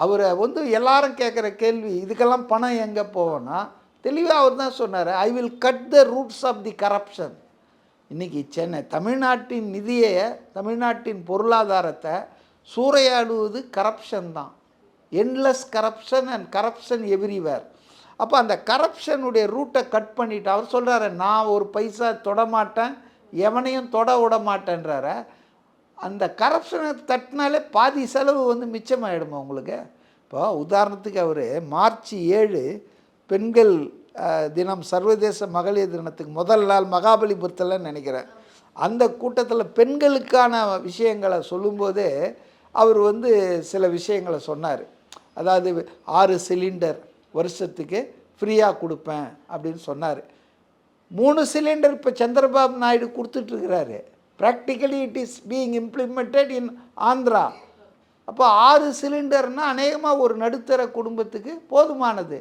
அவரை வந்து எல்லாரும் கேட்குற கேள்வி, இதுக்கெல்லாம் பணம் எங்கே போவோன்னா, தெளிவாக அவர் தான் சொன்னார், I will cut the roots of the corruption. இன்றைக்கி தமிழ்நாட்டின் நிதியை, தமிழ்நாட்டின் பொருளாதாரத்தை சூறையாடுவது கரப்ஷன் தான். Endless corruption and corruption everywhere. அப்போ அந்த கரப்ஷனுடைய ரூட்டை கட் பண்ணிவிட்டு அவர் சொல்கிறாரு, நான் ஒரு பைசா தொடமாட்டேன், எவனையும் தொட விட மாட்டேன்றார. அந்த கரப்ஷனை தட்டினாலே பாதி செலவு வந்து மிச்சமாகிடுமா உங்களுக்கு? இப்போ உதாரணத்துக்கு அவர் மார்ச் 7 பெண்கள் தினம், சர்வதேச மகளிர் தினத்துக்கு முதல் நாள் மகாபலிபுரத்தில் நினைக்கிறேன், அந்த கூட்டத்தில் பெண்களுக்கான விஷயங்களை சொல்லும்போதே அவர் வந்து சில விஷயங்களை சொன்னார். அதாவது 6 சிலிண்டர் வருஷத்துக்கு ஃப்ரீயாக கொடுப்பேன் அப்படின்னு சொன்னார். 3 சிலிண்டர் இப்போ சந்திரபாபு நாயுடு கொடுத்துட்ருக்கிறாரு. Practically it is being implemented in Andhra. அப்போ 6 சிலிண்டர்னால் அநேகமாக ஒரு நடுத்தர குடும்பத்துக்கு போதுமானது.